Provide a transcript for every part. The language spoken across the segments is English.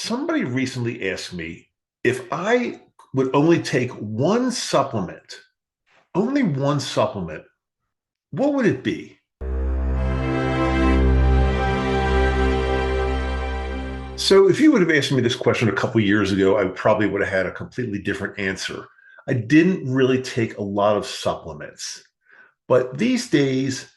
Somebody recently asked me if I would only take only one supplement, what would it be? So if you would have asked me this question a couple years ago, I probably would have had a completely different answer. I didn't really take a lot of supplements, but these days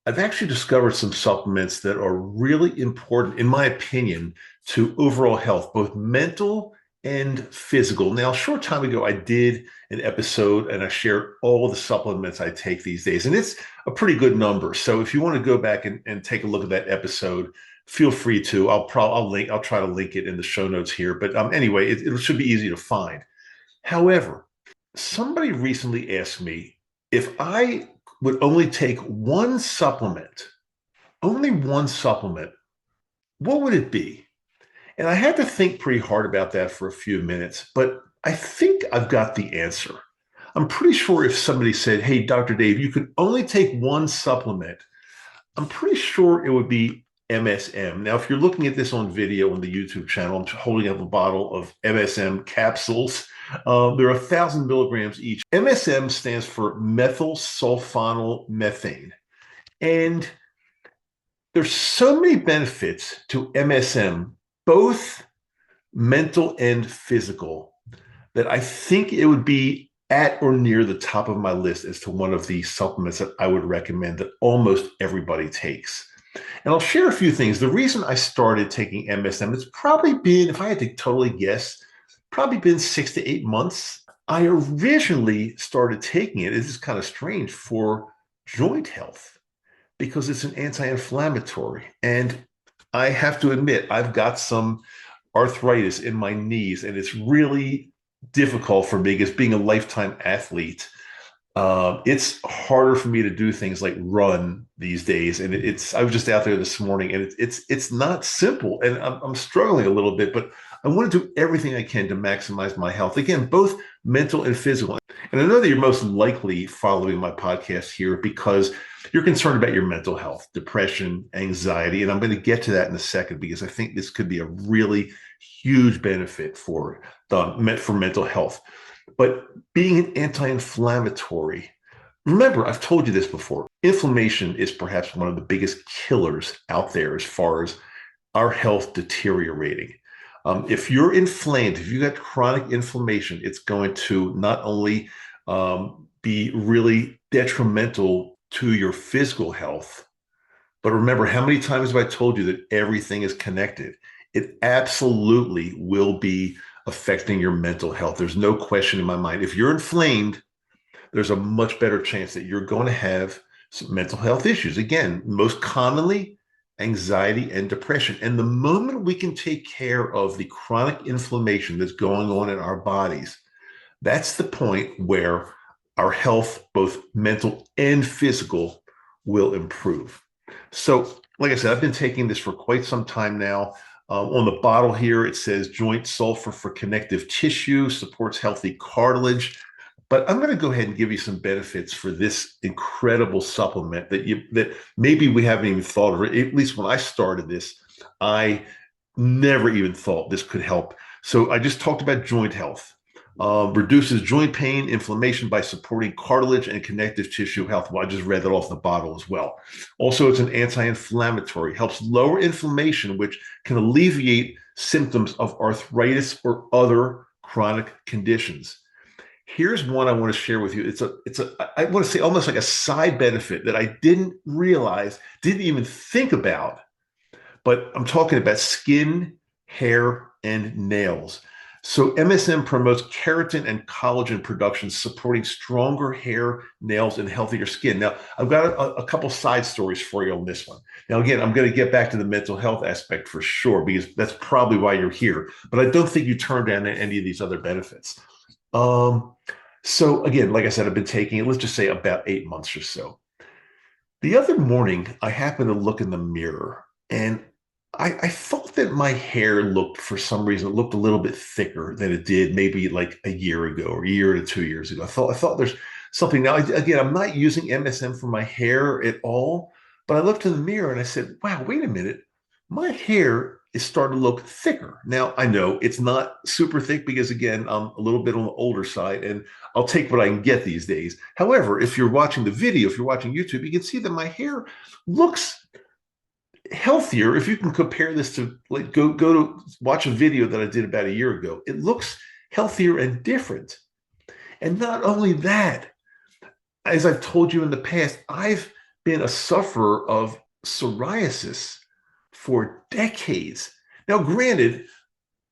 I've actually discovered some supplements that are really important, in my opinion, to overall health, both mental and physical. Now, a short time ago, I did an episode and I shared all the supplements I take these days, and it's a pretty good number. So if you want to go back and take a look at that episode, feel free to. I'll try to link it in the show notes here. But anyway, it should be easy to find. However, somebody recently asked me if I would only take only one supplement, what would it be? And I had to think pretty hard about that for a few minutes, but I think I've got the answer. I'm pretty sure if somebody said, "Hey, Dr. Dave, you could only take one supplement," I'm pretty sure it would be MSM. Now, if you're looking at this on video on the YouTube channel, I'm holding up a bottle of MSM capsules. They're 1,000 milligrams each. MSM stands for methyl sulfonyl methane. And there's so many benefits to MSM, both mental and physical, that I think it would be at or near the top of my list as to one of the supplements that I would recommend that almost everybody takes. And I'll share a few things. The reason I started taking MSM, it's probably been, if I had to totally guess, probably been 6 to 8 months. I originally started taking it, this is kind of strange, for joint health because it's an anti-inflammatory. And I have to admit, I've got some arthritis in my knees, and it's really difficult for me because being a lifetime athlete, it's harder for me to do things like run these days. And I was just out there this morning, and it's not simple, and I'm struggling a little bit, but I want to do everything I can to maximize my health. Again, both mental and physical. And I know that you're most likely following my podcast here because you're concerned about your mental health, depression, anxiety. And I'm going to get to that in a second because I think this could be a really huge benefit for mental health. But being an anti-inflammatory, remember, I've told you this before, inflammation is perhaps one of the biggest killers out there as far as our health deteriorating. If you're inflamed, if you got chronic inflammation, it's going to not only be really detrimental to your physical health, but remember, how many times have I told you that everything is connected? It absolutely will be affecting your mental health. There's no question in my mind. If you're inflamed, there's a much better chance that you're going to have some mental health issues. Again, most commonly, anxiety and depression. And the moment we can take care of the chronic inflammation that's going on in our bodies, that's the point where our health, both mental and physical, will improve. So, like I said, I've been taking this for quite some time now. On the bottle here, it says joint sulfur for connective tissue, supports healthy cartilage. But I'm going to go ahead and give you some benefits for this incredible supplement that maybe we haven't even thought of. At least when I started this, I never even thought this could help. So I just talked about joint health. Reduces joint pain, inflammation by supporting cartilage and connective tissue health. Well, I just read that off the bottle as well. Also, it's an anti-inflammatory, helps lower inflammation, which can alleviate symptoms of arthritis or other chronic conditions. Here's one I want to share with you. I want to say almost like a side benefit that I didn't realize, didn't even think about, but I'm talking about skin, hair, and nails. So MSM promotes keratin and collagen production, supporting stronger hair, nails, and healthier skin. Now, I've got a couple side stories for you on this one. Now, again, I'm going to get back to the mental health aspect for sure, because that's probably why you're here. But I don't think you turn down any of these other benefits. So again, like I said, I've been taking it, let's just say about 8 months or so. The other morning, I happened to look in the mirror, and I thought that my hair looked, for some reason, it looked a little bit thicker than it did maybe like a year ago or a year to 2 years ago. I thought there's something. Now, again, I'm not using MSM for my hair at all, but I looked in the mirror and I said, wow, wait a minute. My hair is starting to look thicker. Now, I know it's not super thick because, again, I'm a little bit on the older side and I'll take what I can get these days. However, if you're watching the video, if you're watching YouTube, you can see that my hair looks healthier. If you can compare this to, like, go to watch a video that I did about a year ago, it looks healthier and different. And not only that, as I've told you in the past, I've been a sufferer of psoriasis for decades. Now, granted,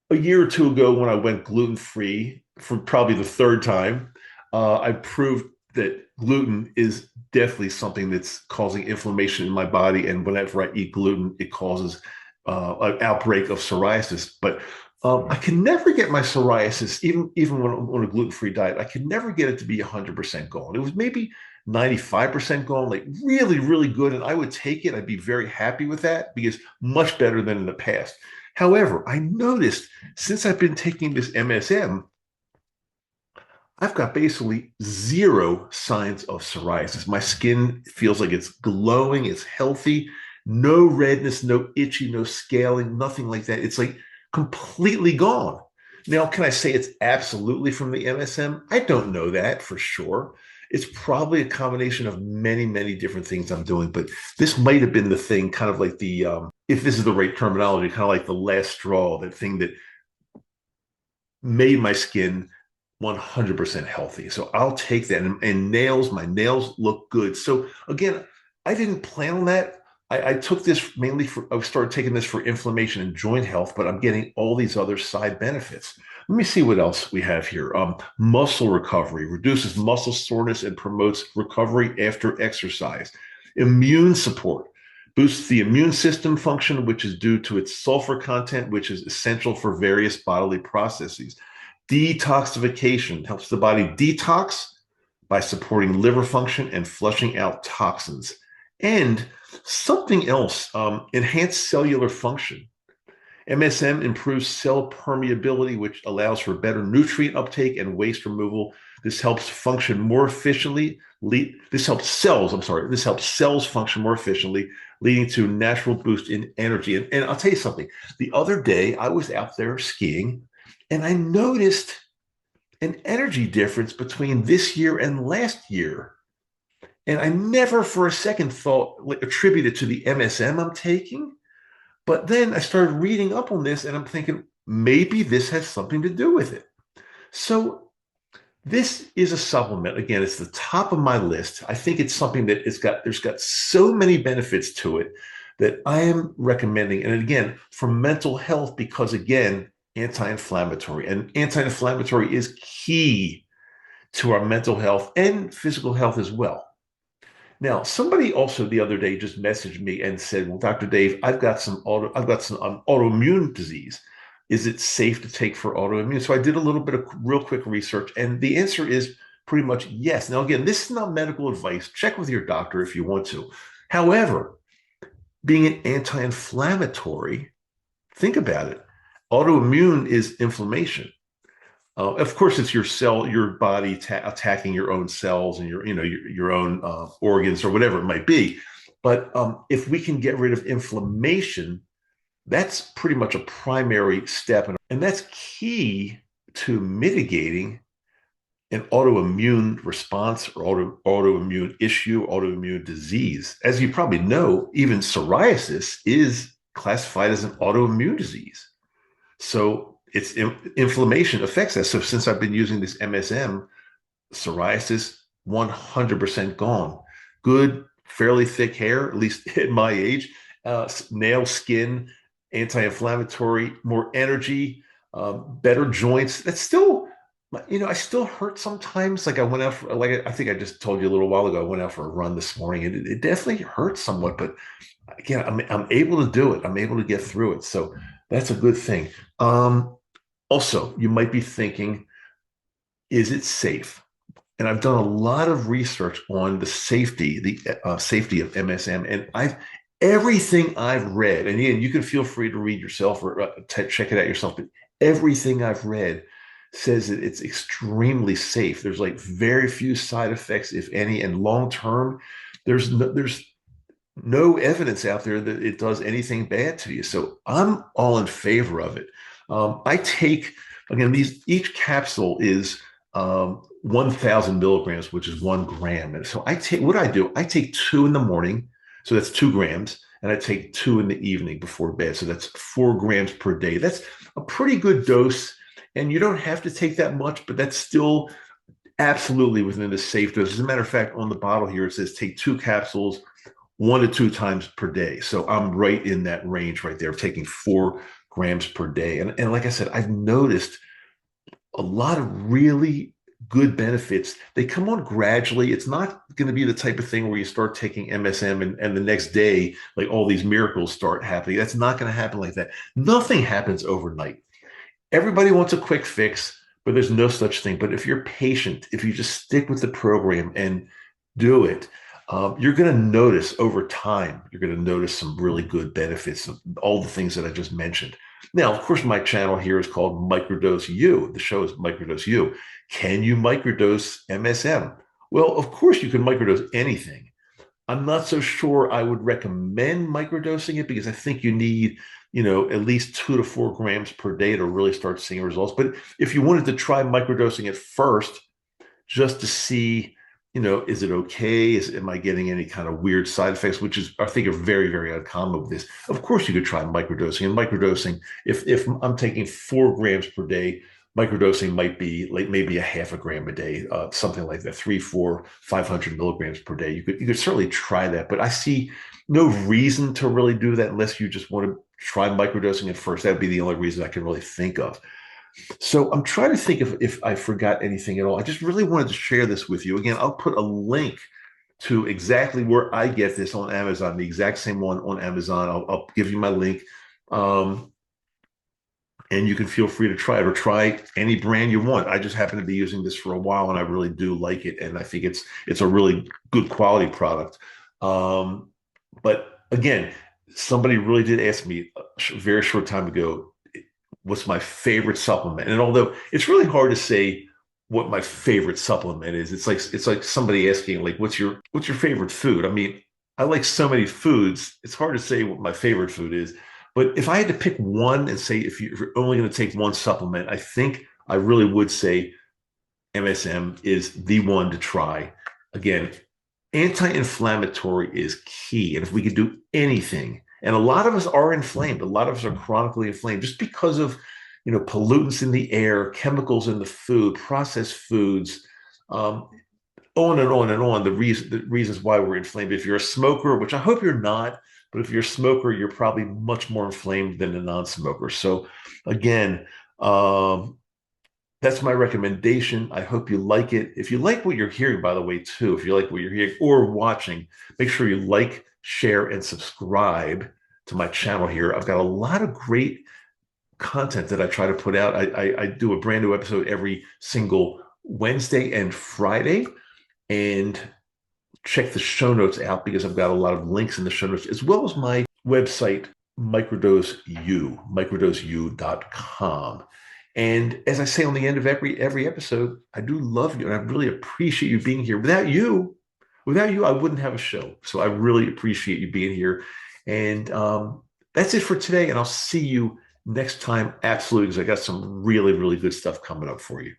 a year or two ago, when I went gluten free for probably the third time, I proved that gluten is definitely something that's causing inflammation in my body. And whenever I eat gluten, it causes an outbreak of psoriasis. But I can never get my psoriasis, even when I'm on a gluten-free diet, I can never get it to be 100% gone. It was maybe 95% gone, like really, really good. And I would take it. I'd be very happy with that because much better than in the past. However, I noticed since I've been taking this MSM, I've got basically zero signs of psoriasis. My skin feels like it's glowing, it's healthy, no redness, no itchy, no scaling, nothing like that. It's like completely gone. Now, can I say it's absolutely from the MSM? I don't know that for sure. It's probably a combination of many, many different things I'm doing, but this might have been the thing, kind of like the, if this is the right terminology, kind of like the last straw, that thing that made my skin 100% healthy. So I'll take that. And nails, my nails look good. So again, I didn't plan on that. I took this mainly I started taking this for inflammation and joint health, but I'm getting all these other side benefits. Let me see what else we have here. Muscle recovery, reduces muscle soreness and promotes recovery after exercise. Immune support, boosts the immune system function, which is due to its sulfur content, which is essential for various bodily processes. Detoxification, helps the body detox by supporting liver function and flushing out toxins. And something else, enhanced cellular function. MSM improves cell permeability, which allows for better nutrient uptake and waste removal. This helps function more efficiently. This helps cells function more efficiently, leading to natural boost in energy. And I'll tell you something. The other day, I was out there skiing, and I noticed an energy difference between this year and last year. And I never for a second thought, like, attribute it to the MSM I'm taking. But then I started reading up on this and I'm thinking maybe this has something to do with it. So this is a supplement. Again, it's the top of my list. I think it's something that there's got so many benefits to it that I am recommending. And again, for mental health, because again, anti-inflammatory, and anti-inflammatory is key to our mental health and physical health as well. Now, somebody also the other day just messaged me and said, "Well, Dr. Dave, I've got some autoimmune disease. Is it safe to take for autoimmune?" So I did a little bit of real quick research, and the answer is pretty much yes. Now, again, this is not medical advice. Check with your doctor if you want to. However, being an anti-inflammatory, think about it. Autoimmune is inflammation. Of course, it's your body attacking your own cells and your own organs or whatever it might be. But if we can get rid of inflammation, that's pretty much a primary step, and that's key to mitigating an autoimmune response or autoimmune issue, autoimmune disease. As you probably know, even psoriasis is classified as an autoimmune disease. So it's inflammation affects that. So since I've been using this MSM, psoriasis 100% gone. Good, fairly thick hair, at least at my age. Nail, skin, anti-inflammatory, more energy, better joints. That's still, I still hurt sometimes. Like I went out for, like I think I just told you a little while ago, I went out for a run this morning, and it definitely hurts somewhat. But again, I'm able to do it. I'm able to get through it. So that's a good thing. Also, you might be thinking, is it safe? And I've done a lot of research on the safety of MSM, and everything I've read, and again, you can feel free to read yourself or check it out yourself, but everything I've read says that it's extremely safe. There's like very few side effects, if any, and long term, there's no evidence out there that it does anything bad to you. So I'm all in favor of it. I take, again, these, each capsule is 1,000 milligrams, which is 1 gram. And so I take, what I do, I take two in the morning. So that's 2 grams. And I take two in the evening before bed. So that's 4 grams per day. That's a pretty good dose. And you don't have to take that much, but that's still absolutely within the safe dose. As a matter of fact, on the bottle here, it says take 2 capsules 1 to 2 times per day. So I'm right in that range right there of taking 4 grams per day. And like I said, I've noticed a lot of really good benefits. They come on gradually. It's not going to be the type of thing where you start taking MSM and the next day, like all these miracles start happening. That's not going to happen like that. Nothing happens overnight. Everybody wants a quick fix, but there's no such thing. But if you're patient, if you just stick with the program and do it, you're going to notice over time, you're going to notice some really good benefits of all the things that I just mentioned. Now, of course, my channel here is called Microdose U. The show is Microdose U. Can you microdose MSM? Well, of course, you can microdose anything. I'm not so sure I would recommend microdosing it because I think you need, at least 2 to 4 grams per day to really start seeing results. But if you wanted to try microdosing it first, just to see, is it okay? Am I getting any kind of weird side effects, which is, I think, are very, very uncommon with this. Of course, you could try microdosing. And microdosing, if I'm taking 4 grams per day, microdosing might be like maybe a half a gram a day, something like that, 3, 4, 500 milligrams per day. You could certainly try that, but I see no reason to really do that unless you just want to try microdosing at first. That'd be the only reason I can really think of. So I'm trying to think if I forgot anything at all. I just really wanted to share this with you. Again, I'll put a link to exactly where I get this on Amazon, the exact same one on Amazon. I'll give you my link. Um, and you can feel free to try it or try any brand you want. I just happen to be using this for a while and I really do like it. And I think it's a really good quality product. But again, somebody really did ask me a very short time ago, what's my favorite supplement? And although it's really hard to say what my favorite supplement is, it's like somebody asking, like, what's your favorite food? I mean, I like so many foods, it's hard to say what my favorite food is. But if I had to pick one and say if you're only going to take one supplement, I think I really would say MSM is the one to try. Again, anti-inflammatory is key. And if we could do anything, and a lot of us are inflamed, a lot of us are chronically inflamed just because of, pollutants in the air, chemicals in the food, processed foods, um, on and on and on. The reasons why we're inflamed. If you're a smoker, which I hope you're not, but if you're a smoker, you're probably much more inflamed than a non-smoker. So again, that's my recommendation. I hope you like it. If you like what you're hearing, by the way, too, if you like what you're hearing or watching, make sure you like, share, and subscribe to my channel here. I've got a lot of great content that I try to put out. I do a brand new episode every single Wednesday and Friday. And check the show notes out because I've got a lot of links in the show notes, as well as my website, Microdose U, microdoseu.com. And as I say on the end of every episode, I do love you and I really appreciate you being here. Without you, I wouldn't have a show. So I really appreciate you being here. And that's it for today. And I'll see you next time. Absolutely, because I got some really, really good stuff coming up for you.